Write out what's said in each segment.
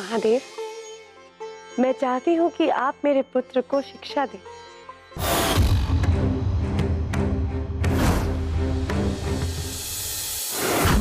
महादेव, मैं चाहती हूँ कि आप मेरे पुत्र को शिक्षा दें।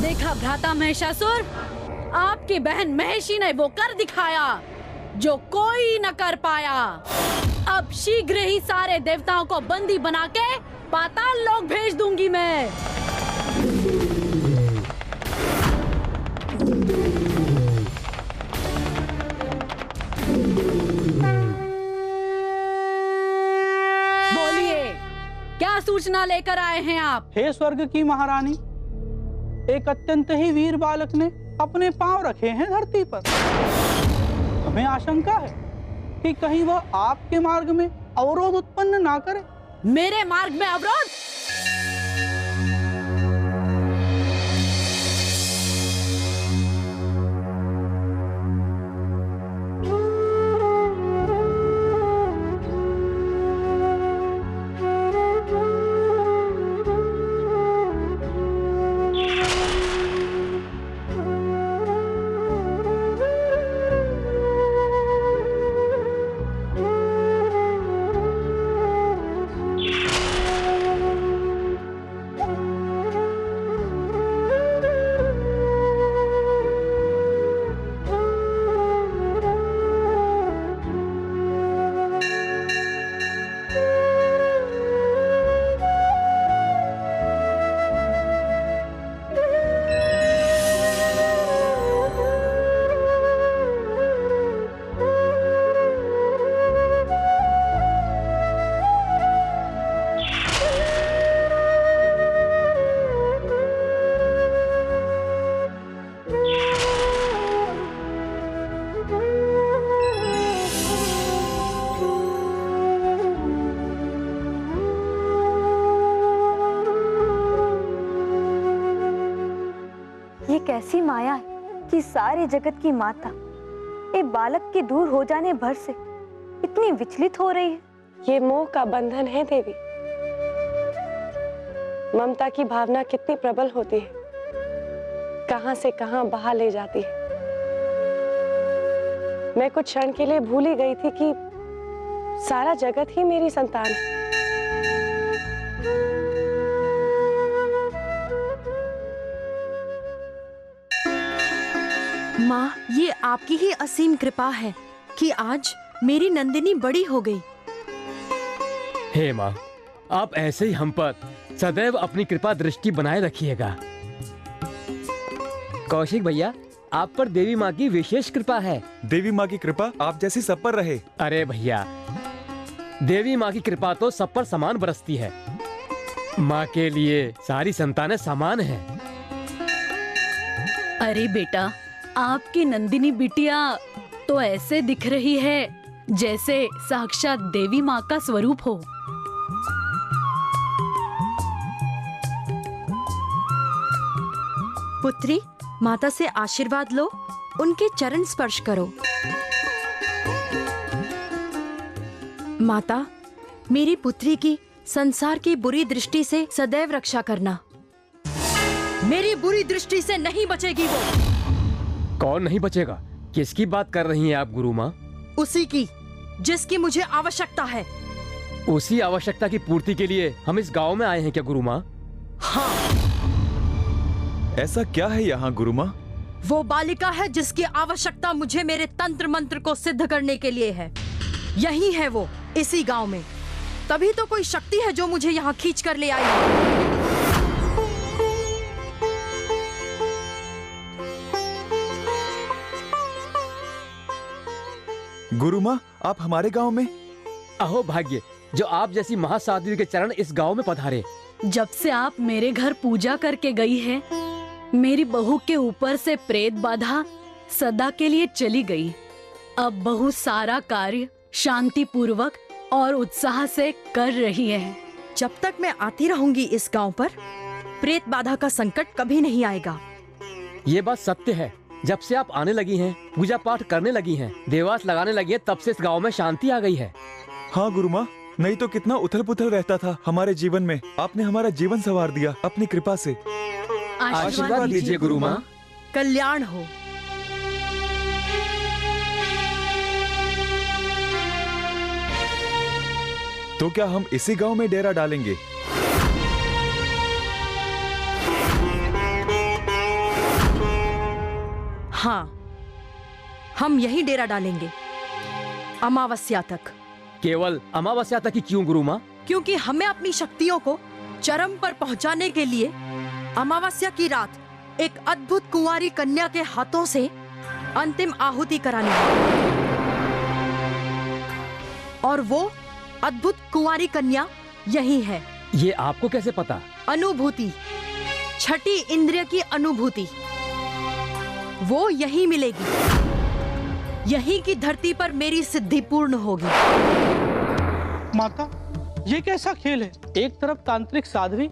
देखा भ्राता महिषासुर, आपकी बहन महिषी ने वो कर दिखाया जो कोई न कर पाया। अब शीघ्र ही सारे देवताओं को बंदी बना के पाताल लोक भेज दूंगी मैं। बोलिए, क्या सूचना लेकर आए हैं आप? हे स्वर्ग की महारानी, एक अत्यंत ही वीर बालक ने अपने पांव रखे हैं धरती पर। हमें आशंका है कि कहीं वह आपके मार्ग में अवरोध उत्पन्न ना करे। मेरे मार्ग में अवरोध? कैसी माया है कि सारे जगत की माता एक बालक के दूर हो जाने भर से इतनी विचलित हो रही है। ये मोह का बंधन है देवी। ममता की भावना कितनी प्रबल होती है, कहां से कहां बहा ले जाती है। मैं कुछ क्षण के लिए भूल ही गई थी कि सारा जगत ही मेरी संतान है। माँ, ये आपकी ही असीम कृपा है कि आज मेरी नंदिनी बड़ी हो गई। हे माँ, आप ऐसे ही हम पर सदैव अपनी कृपा दृष्टि बनाए रखिएगा। कौशिक भैया, आप पर देवी माँ की विशेष कृपा है। देवी माँ की कृपा आप जैसी सब पर रहे। अरे भैया, देवी माँ की कृपा तो सब पर समान बरसती है। माँ के लिए सारी संतानें समान हैं। अरे बेटा, आपकी नंदिनी बिटिया तो ऐसे दिख रही है जैसे साक्षात देवी माँ का स्वरूप हो। पुत्री, माता से आशीर्वाद लो, उनके चरण स्पर्श करो। माता, मेरी पुत्री की संसार की बुरी दृष्टि से सदैव रक्षा करना। मेरी बुरी दृष्टि से नहीं बचेगी वो। कौन नहीं बचेगा? किसकी बात कर रही हैं आप गुरु माँ? उसी की जिसकी मुझे आवश्यकता है। उसी आवश्यकता की पूर्ति के लिए हम इस गांव में आए हैं क्या गुरु माँ? हाँ। ऐसा क्या है यहाँ गुरु माँ? वो बालिका है जिसकी आवश्यकता मुझे मेरे तंत्र मंत्र को सिद्ध करने के लिए है। यही है वो, इसी गांव में। तभी तो कोई शक्ति है जो मुझे यहाँ खींच कर ले आई है। गुरु माँ, आप हमारे गांव में? अहो भाग्य, जो आप जैसी महासाध्वी के चरण इस गांव में पधारे। जब से आप मेरे घर पूजा करके गई है, मेरी बहू के ऊपर से प्रेत बाधा सदा के लिए चली गई। अब बहू सारा कार्य शांति पूर्वक और उत्साह से कर रही है। जब तक मैं आती रहूंगी इस गांव पर, प्रेत बाधा का संकट कभी नहीं आएगा। ये बात सत्य है। जब से आप आने लगी हैं, पूजा पाठ करने लगी हैं, देवास लगाने लगी हैं, तब से इस गांव में शांति आ गई है। हाँ गुरु माँ, नहीं तो कितना उथल पुथल रहता था हमारे जीवन में। आपने हमारा जीवन संवार दिया अपनी कृपा से। आशीर्वाद लीजिए गुरु माँ। कल्याण हो। तो क्या हम इसी गांव में डेरा डालेंगे? हाँ, हम यही डेरा डालेंगे अमावस्या तक। केवल अमावस्या तक ही क्यों गुरु माँ? क्योंकि हमें अपनी शक्तियों को चरम पर पहुंचाने के लिए अमावस्या की रात एक अद्भुत कुंवारी कन्या के हाथों से अंतिम आहुति करानी है। और वो अद्भुत कुंवारी कन्या यही है। ये आपको कैसे पता? अनुभूति, छठी इंद्रिय की अनुभूति, वो यही मिलेगी। यही की धरती पर मेरी सिद्धि पूर्ण होगी। माता, ये कैसा खेल है? एक तरफ तांत्रिक साध्वी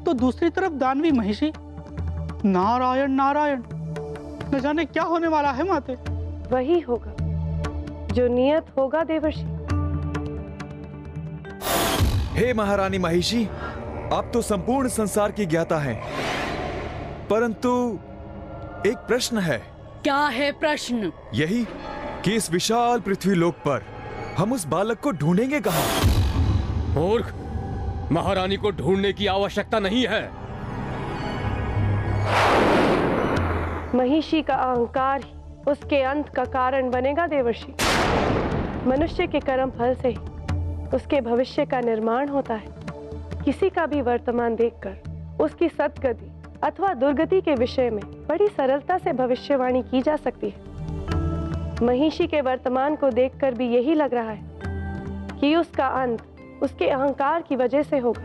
तो दूसरी तरफ दानवी महिषी। नारायण नारायण, न जाने क्या होने वाला है माते। वही होगा जो नियत होगा देवर्षि। हे महारानी महिषी, आप तो संपूर्ण संसार की ज्ञाता हैं, परंतु एक प्रश्न है। क्या है प्रश्न? यही कि इस विशाल पृथ्वी लोक पर हम उस बालक को ढूंढेंगे कहाँ? मूर्ख, महारानी को ढूंढने की आवश्यकता नहीं है। महिषी का अहंकार ही उसके अंत का कारण बनेगा देवर्षि। मनुष्य के कर्म फल से ही उसके भविष्य का निर्माण होता है। किसी का भी वर्तमान देखकर उसकी सद्गति अथवा दुर्गति के विषय में बड़ी सरलता से भविष्यवाणी की जा सकती है। महिषी के वर्तमान को देखकर भी यही लग रहा है कि उसका अंत उसके अहंकार की वजह से होगा।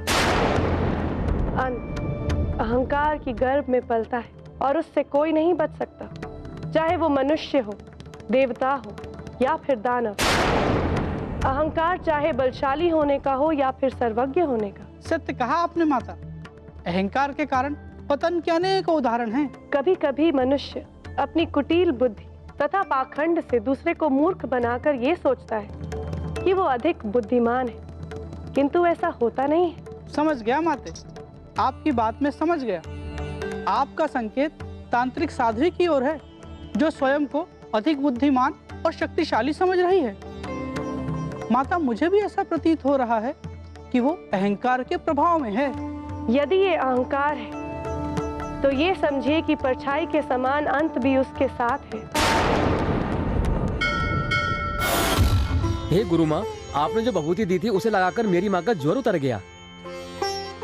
अंत अहंकार की गर्भ में पलता है और उससे कोई नहीं बच सकता, चाहे वो मनुष्य हो, देवता हो या फिर दानव। अहंकार चाहे बलशाली होने का हो या फिर सर्वज्ञ होने का। सत्य कहा आपने माता। अहंकार के कारण पतन के अनेक उदाहरण हैं। कभी कभी मनुष्य अपनी कुटिल बुद्धि तथा पाखंड से दूसरे को मूर्ख बनाकर ये सोचता है कि वो अधिक बुद्धिमान है, किंतु ऐसा होता नहीं है। समझ गया माते, आपकी बात में समझ गया। आपका संकेत तांत्रिक साध्वी की ओर है, जो स्वयं को अधिक बुद्धिमान और शक्तिशाली समझ रही है। माता, मुझे भी ऐसा प्रतीत हो रहा है कि वो अहंकार के प्रभाव में है। यदि ये अहंकार है तो ये समझिए कि परछाई के समान अंत भी उसके साथ है। हे गुरु माँ, आपने जो विभूति दी थी उसे लगाकर मेरी माँ का ज्वर उतर गया।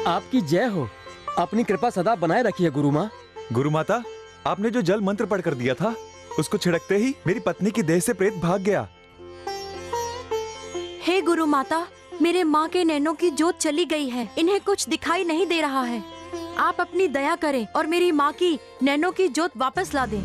आपकी जय हो। अपनी कृपा सदा बनाए रखिए गुरु माँ। गुरु माता, आपने जो जल मंत्र पढ़कर दिया था, उसको छिड़कते ही मेरी पत्नी की देह से प्रेत भाग गया। हे गुरु माता, मेरे माँ के नैनों की जोत चली गई है। इन्हें कुछ दिखाई नहीं दे रहा है। आप अपनी दया करें और मेरी माँ की नैनों की जोत वापस ला दें।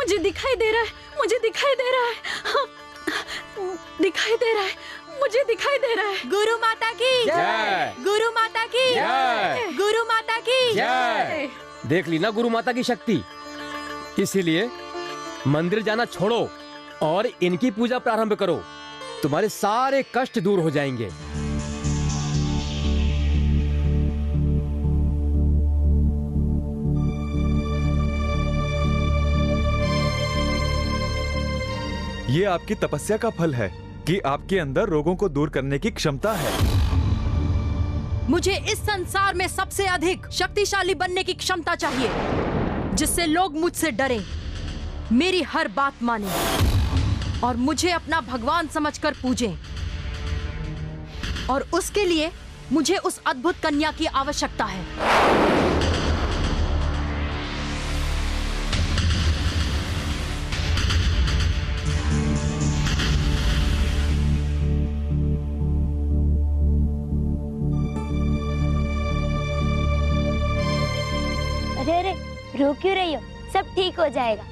मुझे दिखाई दे रहा है, मुझे दिखाई दे रहा है, हाँ, दिखाई दे रहा है, मुझे दिखाई दे रहा है। गुरु माता की जय। गुरु माता की जय। गुरु माता की जय। देख ली ना गुरु माता की शक्ति। इसीलिए मंदिर जाना छोड़ो और इनकी पूजा प्रारंभ करो। तुम्हारे सारे कष्ट दूर हो जाएंगे। ये आपकी तपस्या का फल है कि आपके अंदर रोगों को दूर करने की क्षमता है। मुझे इस संसार में सबसे अधिक शक्तिशाली बनने की क्षमता चाहिए, जिससे लोग मुझसे डरें, मेरी हर बात मानें और मुझे अपना भगवान समझकर पूजें। और उसके लिए मुझे उस अद्भुत कन्या की आवश्यकता है। अरे रो क्यों रही हो? सब ठीक हो जाएगा।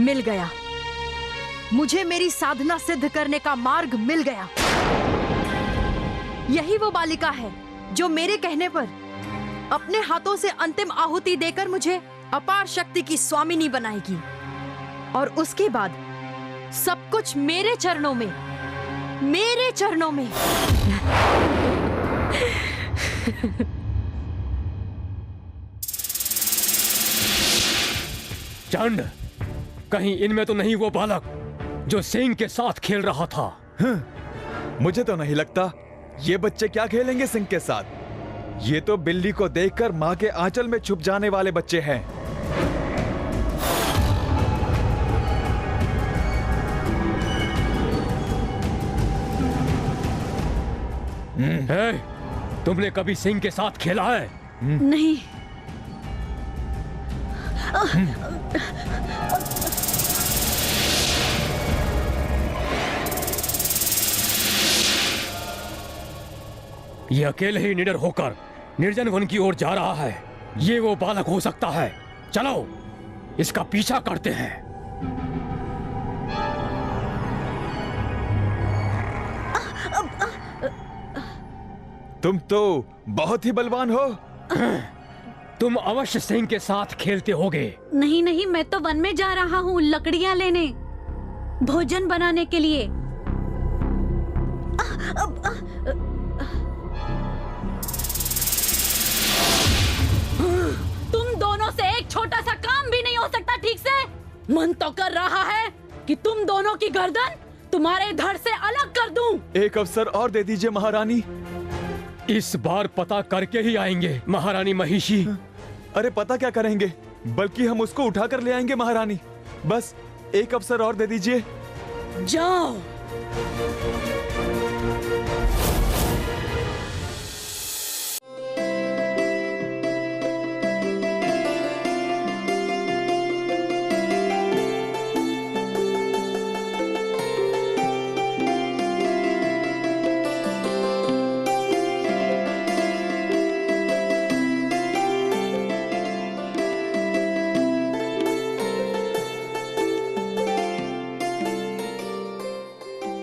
मिल गया। मुझे मेरी साधना सिद्ध करने का मार्ग मिल गया। यही वो बालिका है जो मेरे कहने पर अपने हाथों से अंतिम आहुति देकर मुझे अपार शक्ति की स्वामिनी बनाएगी, और उसके बाद सब कुछ मेरे चरणों में, मेरे चरणों में। चंड, कहीं इनमें तो नहीं वो बालक जो सिंह के साथ खेल रहा था? मुझे तो नहीं लगता। ये बच्चे क्या खेलेंगे सिंह के साथ? ये तो बिल्ली को देखकर माँ के आंचल में छुप जाने वाले बच्चे हैं। हे, तुमने कभी सिंह के साथ खेला है? नहीं। ये अकेले ही निडर होकर निर्जन वन की ओर जा रहा है। ये वो बालक हो सकता है। चलो इसका पीछा करते हैं। तुम तो बहुत ही बलवान हो। तुम अवश्य सिंह के साथ खेलते होगे। नहीं नहीं, मैं तो वन में जा रहा हूँ लकड़ियाँ लेने, भोजन बनाने के लिए। तुम दोनों से एक छोटा सा काम भी नहीं हो सकता ठीक से। मन तो कर रहा है कि तुम दोनों की गर्दन तुम्हारे धड़ से अलग कर दूं। एक अवसर और दे दीजिए महारानी। इस बार पता करके ही आएंगे महारानी महिषी। अरे पता क्या करेंगे, बल्कि हम उसको उठाकर ले आएंगे महारानी। बस एक अवसर और दे दीजिए। जाओ।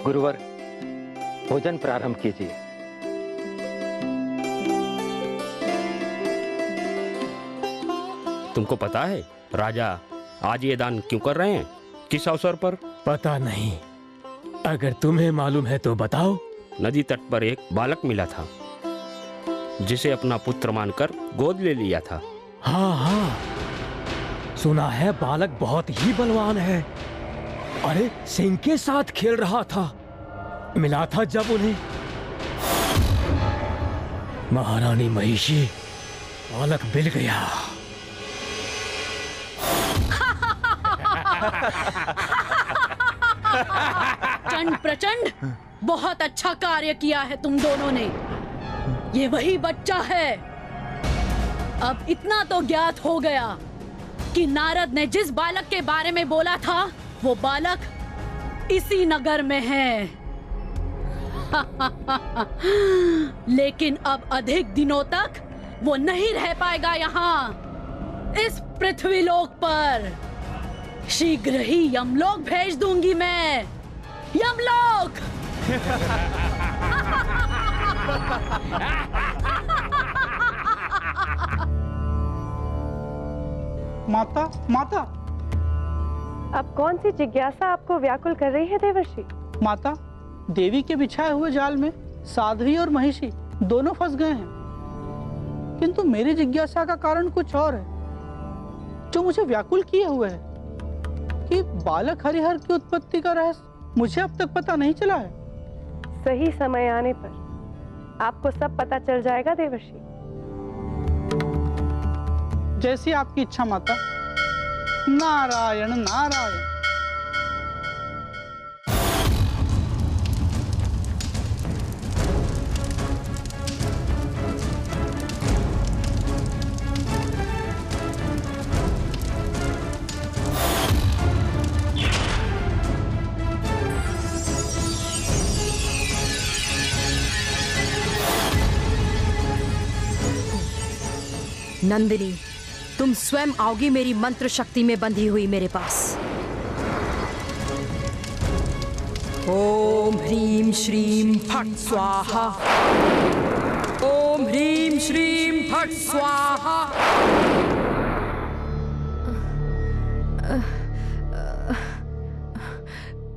गुरुवर, भोजन प्रारंभ कीजिए। तुमको पता है राजा आज ये दान क्यों कर रहे हैं? किस अवसर पर? पता नहीं। अगर तुम्हें मालूम है तो बताओ। नदी तट पर एक बालक मिला था जिसे अपना पुत्र मानकर गोद ले लिया था। हाँ हाँ, सुना है बालक बहुत ही बलवान है। अरे सिंह के साथ खेल रहा था। मिला था जब उन्हें। महारानी महिषी, बालक मिल गया। चंड प्रचंड, बहुत अच्छा कार्य किया है तुम दोनों ने। ये वही बच्चा है। अब इतना तो ज्ञात हो गया कि नारद ने जिस बालक के बारे में बोला था वो बालक इसी नगर में है। लेकिन अब अधिक दिनों तक वो नहीं रह पाएगा यहाँ इस पृथ्वीलोक पर। शीघ्र ही यमलोक भेज दूंगी मैं। यमलोक। माता, माता। अब कौन सी जिज्ञासा आपको व्याकुल कर रही है देवर्षि? माता, देवी के बिछाए हुए जाल में साध्वी और महिषी दोनों फंस गए हैं। किंतु मेरी जिज्ञासा का कारण कुछ और है जो मुझे व्याकुल किए हुए है कि बालक हरिहर की उत्पत्ति का रहस्य मुझे अब तक पता नहीं चला है। सही समय आने पर आपको सब पता चल जाएगा देवर्षि। जैसी आपकी इच्छा माता। नारायण नारायण। नंदिनी, तुम स्वयं आओगी मेरी मंत्र शक्ति में बंधी हुई मेरे पास। ओम ह्रीं श्रीं फट् स्वाहा। ओम ह्रीं श्रीं फट् स्वाहा।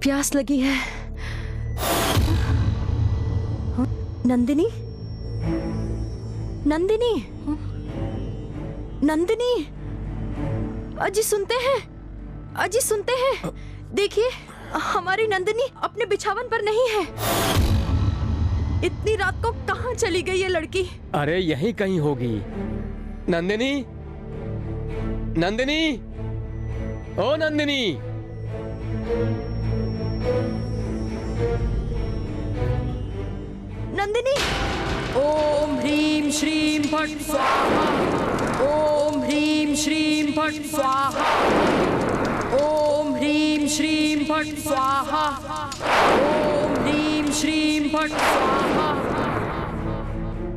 प्यास लगी है। नंदिनी, नंदिनी, नंदिनी, अजी सुनते हैं? अजी सुनते हैं? देखिए, हमारी नंदिनी अपने बिछावन पर नहीं है। इतनी रात को कहाँ चली गई ये लड़की? अरे यहीं कहीं होगी। नंदिनी, नंदिनी, ओ नंदिनी। नंदिनी। ओम ह्रीं श्रीं फट् स्वाहा। ओम ह्रीं श्रीं फट् स्वाहा। ओम ह्रीं श्रीं फट् स्वाहा। ओम ह्रीं श्रीं फट् स्वाहा।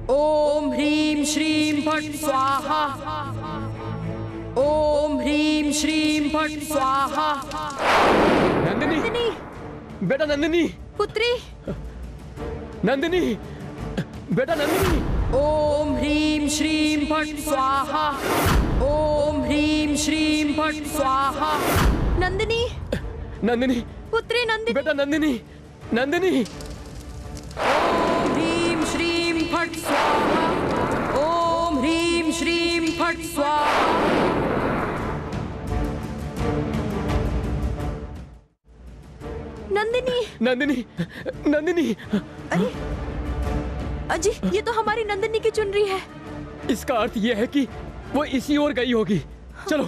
ओम ह्रीं श्रीं फट् स्वाहा। ओम ह्रीं श्रीं फट् स्वाहा। नंदिनी, बेटा नंदिनी, पुत्री नंदिनी, बेटा नंदिनी। ओम ह्रीं श्रीं फट् स्वाहा। ओम ह्रीं श्रीं फट् स्वाहा। नंदिनी, नंदिनी, पुत्री नंदिनी, बेटा नंदिनी, नंदिनी। ओम ह्रीं श्रीं फट् स्वाहा। ओम ह्रीं श्रीं फट् स्वाहा। नंदिनी, नंदिनी, नंदिनी। अरे अजी, ये तो हमारी नंदिनी की चुनरी है। इसका अर्थ यह है कि वो इसी ओर गई होगी। चलो।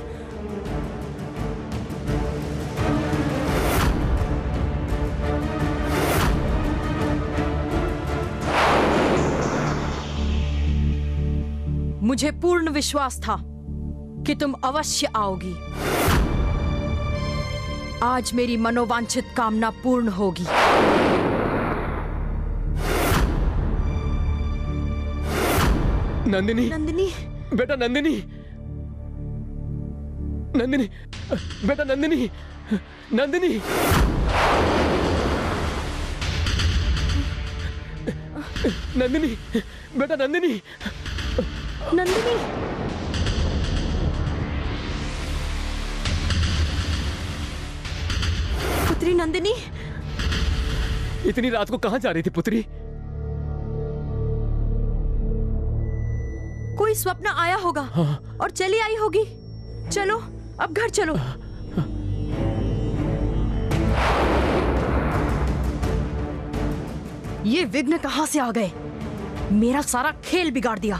मुझे पूर्ण विश्वास था कि तुम अवश्य आओगी। आज मेरी मनोवांछित कामना पूर्ण होगी। नंदिनी, नंदिनी, बेटा नंदिनी, नंदिनी, बेटा नंदिनी, नंदिनी। नंदिनी, बेटा नंदिनी, नंदिनी। पुत्री नंदिनी, इतनी रात को कहां जा रही थी पुत्री? कोई स्वप्न आया होगा और चली आई होगी। चलो अब घर चलो। ये विघ्न कहां से आ गए? मेरा सारा खेल बिगाड़ दिया।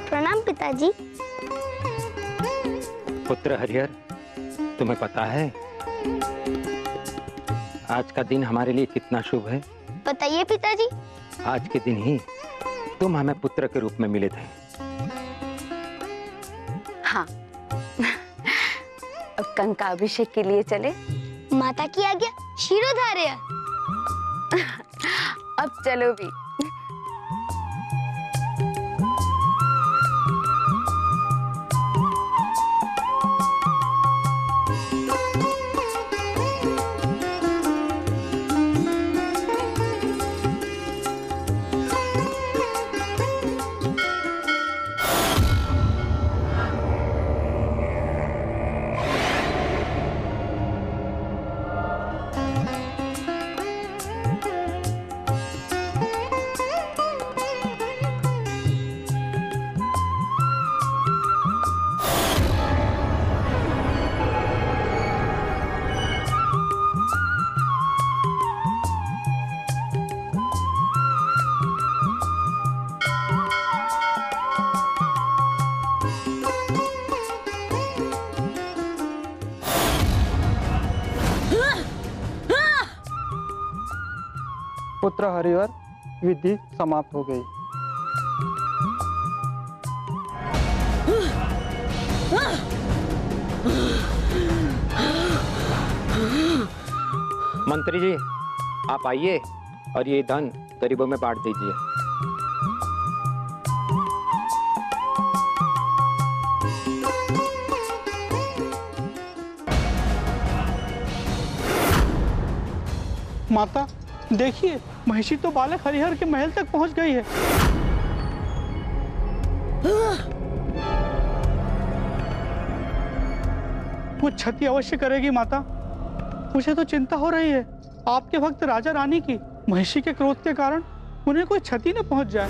प्रणाम पिताजी। पुत्र हरिहर, तुम्हें पता है आज का दिन हमारे लिए कितना शुभ है? बताइए पिताजी। आज के दिन ही तुम हमें पुत्र के रूप में मिले थे। हाँ। अब कंका अभिषेक के लिए चले। माता की आज्ञा शिरोधार्य। अब चलो भी। पुत्र हरिहर, विधि समाप्त हो गई। मंत्री जी, आप आइए और ये धन गरीबों में बांट दीजिए। माता देखिए, महिषी तो बालक हरिहर के महल तक पहुंच गई है। वो क्षति अवश्य करेगी माता। मुझे तो चिंता हो रही है आपके भक्त राजा रानी की। महिषी के क्रोध के कारण उन्हें कोई क्षति न पहुंच जाए।